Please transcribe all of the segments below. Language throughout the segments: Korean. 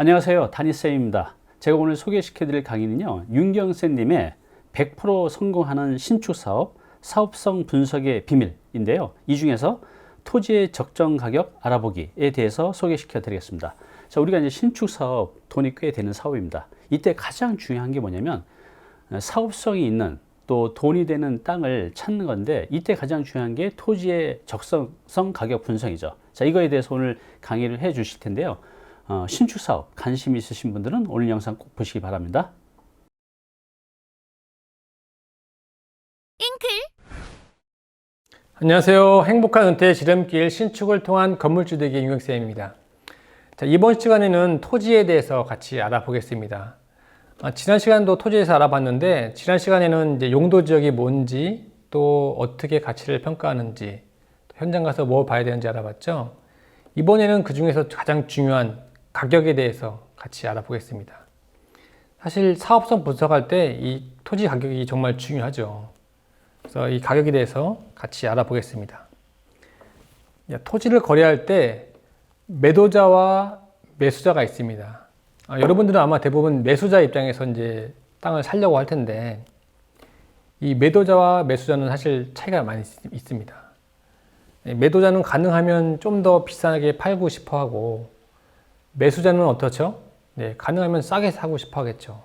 안녕하세요. 다니쌤입니다. 제가 오늘 소개시켜 드릴 강의는요, 윤경쌤님의 100% 성공하는 신축 사업, 사업성 분석의 비밀인데요. 이 중에서 토지의 적정 가격 알아보기에 대해서 소개시켜 드리겠습니다. 자, 우리가 이제 신축 사업, 돈이 꽤 되는 사업입니다. 이때 가장 중요한 게 뭐냐면, 사업성이 있는 또 돈이 되는 땅을 찾는 건데, 이때 가장 중요한 게 토지의 적성성 가격 분석이죠. 자, 이거에 대해서 오늘 강의를 해 주실 텐데요. 신축 사업 관심 있으신 분들은 오늘 영상 꼭 보시기 바랍니다. 안녕하세요. 행복한 은퇴 지름길 신축을 통한 건물주택의 윤경쌤입니다. 자, 이번 시간에는 토지에 대해서 같이 알아보겠습니다. 지난 시간도 토지에 대해서 알아봤는데, 지난 시간에는 이제 용도 지역이 뭔지, 또 어떻게 가치를 평가하는지, 현장 가서 뭘 봐야 되는지 알아봤죠. 이번에는 그 중에서 가장 중요한 가격에 대해서 같이 알아보겠습니다. 사실 사업성 분석할 때 이 토지 가격이 정말 중요하죠. 그래서 이 가격에 대해서 같이 알아보겠습니다. 토지를 거래할 때 매도자와 매수자가 있습니다. 여러분들은 아마 대부분 매수자 입장에서 이제 땅을 사려고 할 텐데, 이 매도자와 매수자는 사실 차이가 많이 있습니다. 매도자는 가능하면 좀 더 비싸게 팔고 싶어 하고, 매수자는 어떻죠? 네, 가능하면 싸게 사고 싶어 하겠죠.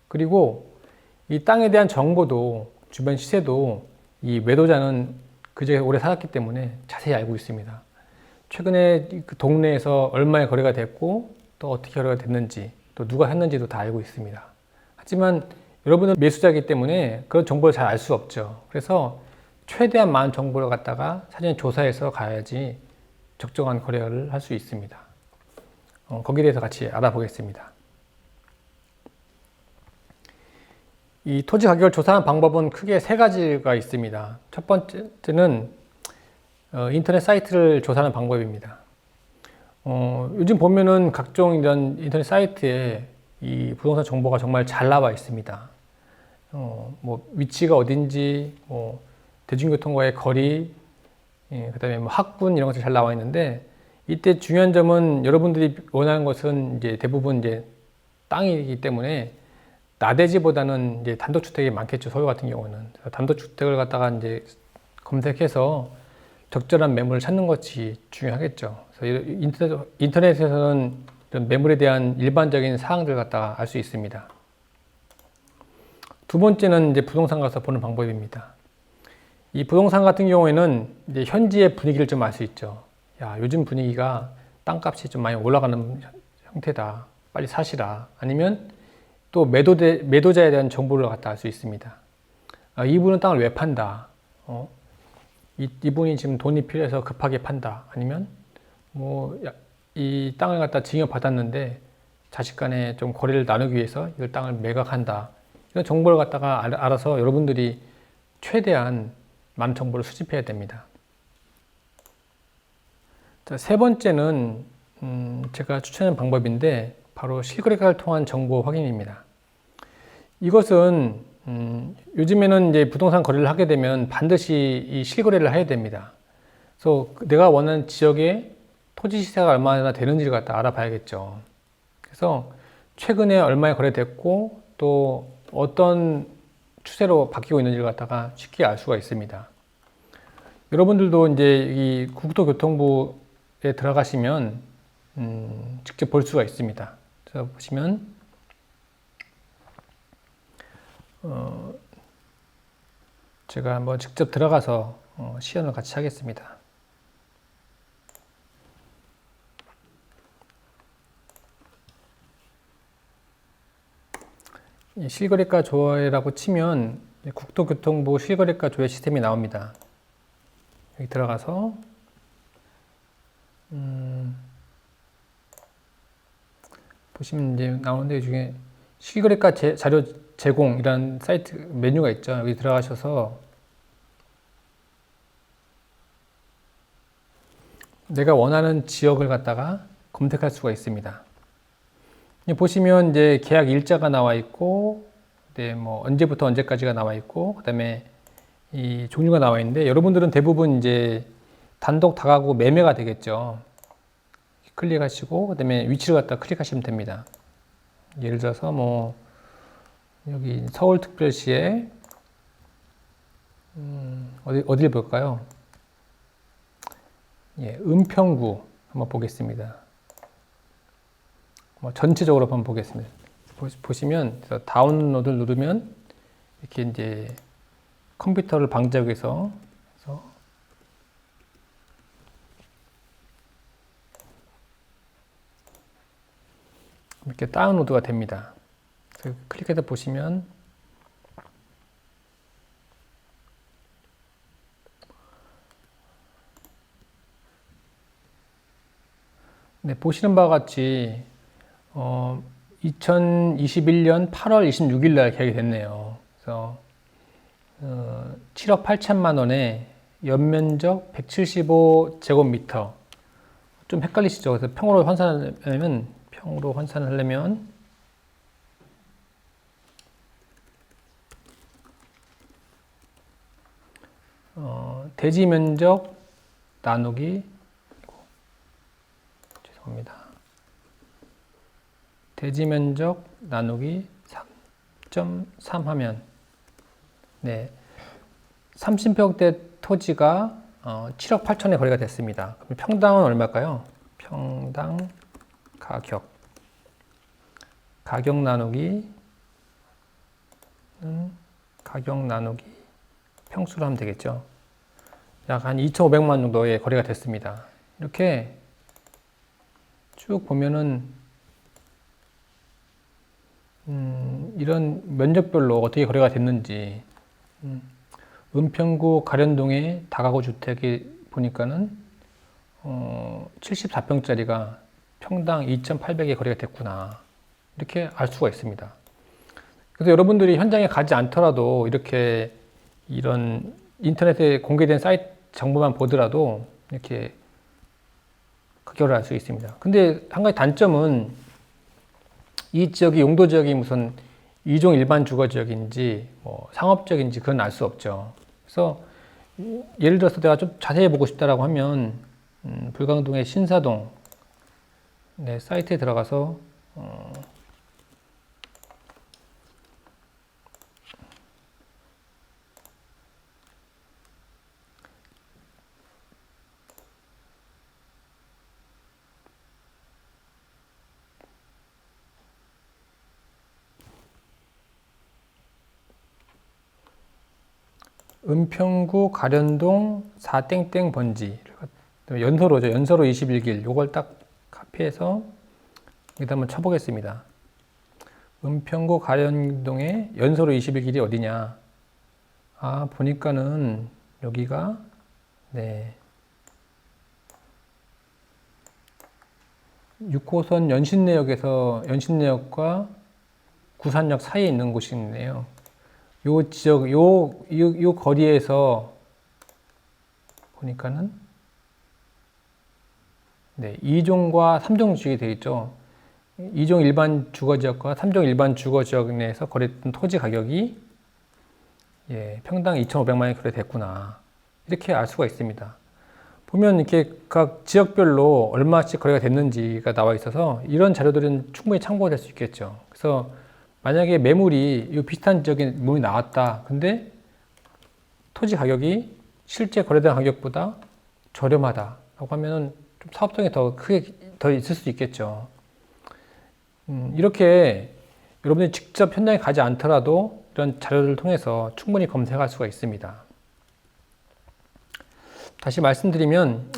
그리고 이 땅에 대한 정보도, 주변 시세도 이 매도자는 그제 오래 살았기 때문에 자세히 알고 있습니다. 최근에 그 동네에서 얼마에 거래가 됐고, 또 어떻게 거래가 됐는지, 또 누가 샀는지도 다 알고 있습니다. 하지만 여러분은 매수자이기 때문에 그런 정보를 잘 알 수 없죠. 그래서 최대한 많은 정보를 갖다가 사전에 조사해서 가야지 적정한 거래를 할 수 있습니다. 거기에 대해서 같이 알아보겠습니다. 이 토지 가격을 조사하는 방법은 크게 세 가지가 있습니다. 첫 번째는 인터넷 사이트를 조사하는 방법입니다. 요즘 보면은 각종 이런 인터넷 사이트에 이 부동산 정보가 정말 잘 나와 있습니다. 뭐 위치가 어딘지, 뭐 대중교통과의 거리, 그다음에 뭐 학군 이런 것들이 잘 나와 있는데, 이때 중요한 점은 여러분들이 원하는 것은 이제 대부분 이제 땅이기 때문에 나대지보다는 이제 단독주택이 많겠죠. 서울 같은 경우는. 단독주택을 갖다가 이제 검색해서 적절한 매물을 찾는 것이 중요하겠죠. 그래서 인터넷에서는 이런 매물에 대한 일반적인 사항들 갖다가 알 수 있습니다. 두 번째는 이제 부동산 가서 보는 방법입니다. 이 부동산 같은 경우에는 이제 현지의 분위기를 좀 알 수 있죠. 야, 요즘 분위기가 땅값이 좀 많이 올라가는 형태다. 빨리 사시라. 아니면 또 매도자에 대한 정보를 갖다 알 수 있습니다. 이분은 땅을 왜 판다? 이분이 지금 돈이 필요해서 급하게 판다. 아니면 뭐 이 땅을 갖다 증여 받았는데 자식 간에 좀 거래를 나누기 위해서 이 땅을 매각한다. 이런 정보를 갖다가 알아서 여러분들이 최대한 많은 정보를 수집해야 됩니다. 자, 세 번째는 제가 추천하는 방법인데, 바로 실거래가를 통한 정보 확인입니다. 이것은 요즘에는 이제 부동산 거래를 하게 되면 반드시 이 실거래를 해야 됩니다. 그래서 내가 원하는 지역의 토지 시세가 얼마나 되는지를 갖다 알아봐야겠죠. 그래서 최근에 얼마에 거래됐고, 또 어떤 추세로 바뀌고 있는지를 갖다가 쉽게 알 수가 있습니다. 여러분들도 이제 이 국토교통부에 들어가시면 직접 볼 수가 있습니다. 그래서 보시면 제가 한번 직접 들어가서 시연을 같이 하겠습니다. 이 실거래가 조회라고 치면 국토교통부 실거래가 조회 시스템이 나옵니다. 여기 들어가서 보시면 이제 나오는데, 이 중에 실거래가 자료 제공이라는 사이트 메뉴가 있죠. 여기 들어가셔서 내가 원하는 지역을 갖다가 검색할 수가 있습니다. 보시면 이제 계약 일자가 나와 있고, 네, 뭐 언제부터 언제까지가 나와 있고, 그다음에 이 종류가 나와 있는데, 여러분들은 대부분 이제 단독 다가구 매매가 되겠죠. 클릭하시고 그다음에 위치를 갖다 클릭하시면 됩니다. 예를 들어서 뭐 여기 서울특별시에 어디를 볼까요? 예, 은평구 한번 보겠습니다. 뭐 전체적으로 한번 보겠습니다. 보시면 다운로드를 누르면 이렇게 이제 컴퓨터를 방지하기 위해서 이렇게 다운로드가 됩니다. 그래서 클릭해서 보시면 네, 보시는 바와 같이 2021년 8월 26일 날 계약이 됐네요. 그래서 7억 8천만 원에 연면적 175제곱미터. 좀 헷갈리시죠? 그래서 평으로 환산을 하려면 대지 면적 나누기 대지 면적 나누기 3.3 하면 네 30평대 토지가 7억 8천에 거래가 됐습니다. 그럼 평당은 얼마일까요? 평당 가격 나누기 평수로 하면 되겠죠. 약 한 2,500만 정도의 거래가 됐습니다. 이렇게 쭉 보면은 이런 면적별로 어떻게 거래가 됐는지 은평구 가련동의 다가구 주택이 보니까는 74평짜리가 평당 2,800에 거래가 됐구나 이렇게 알 수가 있습니다. 그래서 여러분들이 현장에 가지 않더라도 이렇게 이런 인터넷에 공개된 사이트 정보만 보더라도 이렇게 가격을 알 수 있습니다. 근데 한 가지 단점은 이 지역이 용도 지역이 무슨 이종 일반 주거 지역인지 뭐 상업적인지 그건 알 수 없죠. 그래서 예를 들어서 내가 좀 자세히 보고 싶다라고 하면 불광동의 신사동 네, 사이트에 들어가서 은평구 가련동 4땡땡 번지 연서로죠. 연서로 21길 요걸 딱 카피해서 여기다 한번 쳐보겠습니다. 은평구 가련동의 연서로 21길이 어디냐? 아 보니까는 여기가 네 6호선 연신내역과 구산역 사이에 있는 곳이네요. 요 지역, 요 거리에서 보니까는 네, 2종과 3종 지역이 되어 있죠. 2종 일반 주거지역과 3종 일반 주거지역 내에서 거래했던 토지 가격이 예, 평당 2,500만 원이 거래됐구나. 이렇게 알 수가 있습니다. 보면 이렇게 각 지역별로 얼마씩 거래가 됐는지가 나와 있어서 이런 자료들은 충분히 참고가 될 수 있겠죠. 그래서 만약에 매물이 이 비슷한 지역에 매물이 나왔다. 근데 토지 가격이 실제 거래된 가격보다 저렴하다라고 하면은 좀 사업성이 더 크게 더 있을 수 있겠죠. 이렇게 여러분이 직접 현장에 가지 않더라도 이런 자료를 통해서 충분히 검색할 수가 있습니다. 다시 말씀드리면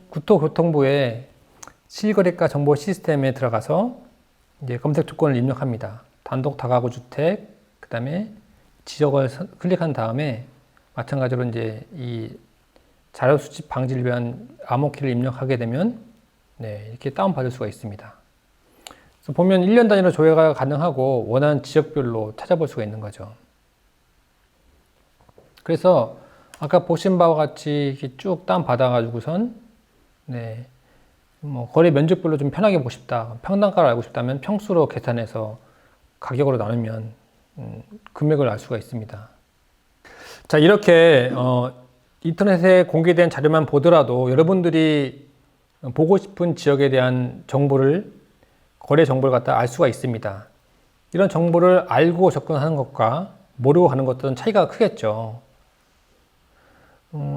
국토교통부의 실거래가 정보 시스템에 들어가서 이제 검색 조건을 입력합니다. 단독 다가구 주택, 그 다음에 지역을 클릭한 다음에 마찬가지로 이제 이 자료 수집 방지를 위한 암호키를 입력하게 되면 네, 이렇게 다운받을 수가 있습니다. 그래서 보면 1년 단위로 조회가 가능하고 원하는 지역별로 찾아볼 수가 있는 거죠. 그래서 아까 보신 바와 같이 이렇게 쭉 다운받아가지고선 네, 뭐 거래 면적별로 좀 편하게 보고 싶다, 평당가를 알고 싶다면 평수로 계산해서 가격으로 나누면 금액을 알 수가 있습니다. 자, 이렇게 인터넷에 공개된 자료만 보더라도 여러분들이 보고 싶은 지역에 대한 정보를, 거래 정보를 갖다 알 수가 있습니다. 이런 정보를 알고 접근하는 것과 모르고 가는 것들은 차이가 크겠죠.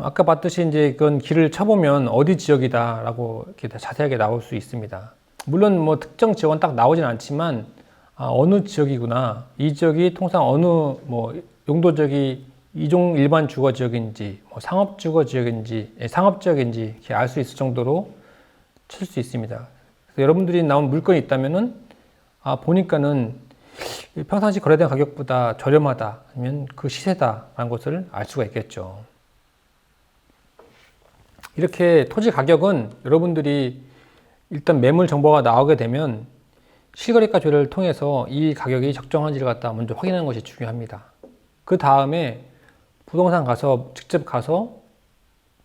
아까 봤듯이 이제 그건 길을 쳐보면 어디 지역이다라고 이렇게 자세하게 나올 수 있습니다. 물론 뭐 특정 지역은 딱 나오진 않지만 어느 지역이구나, 이 지역이 통상 어느 뭐 용도적이 이종 일반 주거 지역인지 뭐 상업 주거 지역인지 상업 지역인지 이렇게 알 수 있을 정도로 칠 수 있습니다. 그래서 여러분들이 나온 물건이 있다면은 보니까는 평상시 거래된 가격보다 저렴하다, 아니면 그 시세다라는 것을 알 수가 있겠죠. 이렇게 토지 가격은 여러분들이 일단 매물 정보가 나오게 되면 실거래가 조회를 통해서 이 가격이 적정한지를 갖다 먼저 확인하는 것이 중요합니다. 그 다음에 부동산 가서 직접 가서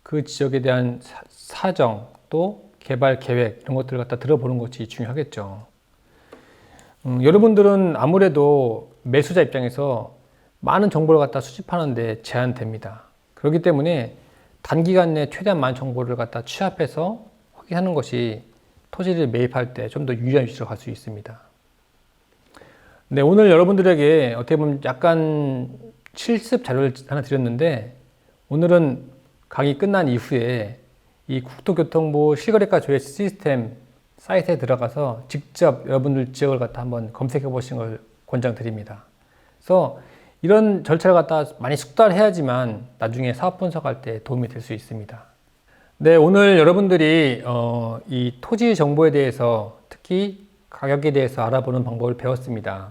그 지역에 대한 사정, 또 개발 계획 이런 것들을 갖다 들어보는 것이 중요하겠죠. 여러분들은 아무래도 매수자 입장에서 많은 정보를 갖다 수집하는데 제한됩니다. 그렇기 때문에 단기간 내에 최대한 많은 정보를 갖다 취합해서 확인하는 것이 토지를 매입할 때 좀 더 유리한 위치로 갈 수 있습니다. 네, 오늘 여러분들에게 어떻게 보면 약간 실습 자료를 하나 드렸는데, 오늘은 강의 끝난 이후에 이 국토교통부 실거래가 조회 시스템 사이트에 들어가서 직접 여러분들 지역을 갖다 한번 검색해 보시는 걸 권장드립니다. 그래서 이런 절차를 갖다 많이 숙달해야지만 나중에 사업 분석할 때 도움이 될 수 있습니다. 네, 오늘 여러분들이 이 토지 정보에 대해서, 특히 가격에 대해서 알아보는 방법을 배웠습니다.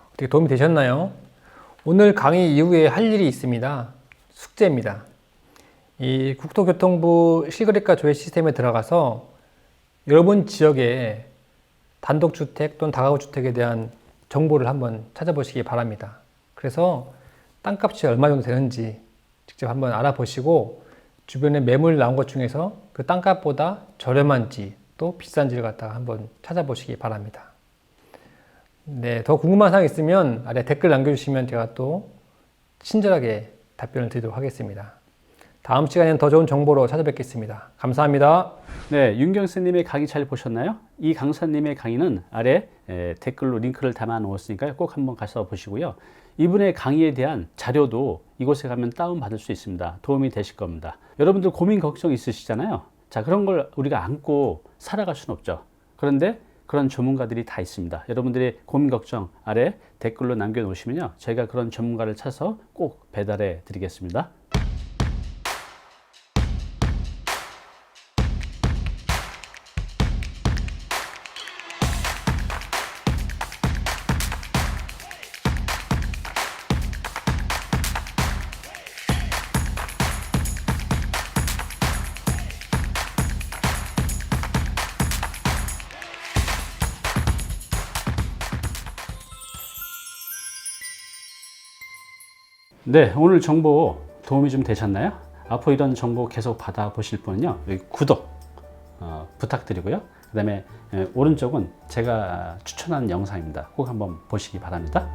어떻게 도움이 되셨나요? 오늘 강의 이후에 할 일이 있습니다. 숙제입니다. 이 국토교통부 실거래가 조회 시스템에 들어가서 여러분 지역의 단독주택 또는 다가구주택에 대한 정보를 한번 찾아보시기 바랍니다. 그래서 땅값이 얼마 정도 되는지 직접 한번 알아보시고, 주변에 매물 나온 것 중에서 그 땅값보다 저렴한지 또 비싼지를 갖다가 한번 찾아보시기 바랍니다. 네, 더 궁금한 사항 있으면 아래 댓글 남겨주시면 제가 또 친절하게 답변을 드리도록 하겠습니다. 다음 시간에는 더 좋은 정보로 찾아뵙겠습니다. 감사합니다. 네, 윤경선님의 강의 잘 보셨나요? 이 강사님의 강의는 아래 댓글로 링크를 담아 놓았으니까요. 꼭 한번 가서 보시고요. 이분의 강의에 대한 자료도 이곳에 가면 다운받을 수 있습니다. 도움이 되실 겁니다. 여러분들 고민 걱정 있으시잖아요. 자, 그런 걸 우리가 안고 살아갈 수는 없죠. 그런데 그런 전문가들이 다 있습니다. 여러분들의 고민 걱정 아래 댓글로 남겨놓으시면요, 저희가 그런 전문가를 찾아서 꼭 배달해 드리겠습니다. 네, 오늘 정보 도움이 좀 되셨나요? 앞으로 이런 정보 계속 받아보실 분은요, 여기 구독 부탁드리고요. 그 다음에 오른쪽은 제가 추천한 영상입니다. 꼭 한번 보시기 바랍니다.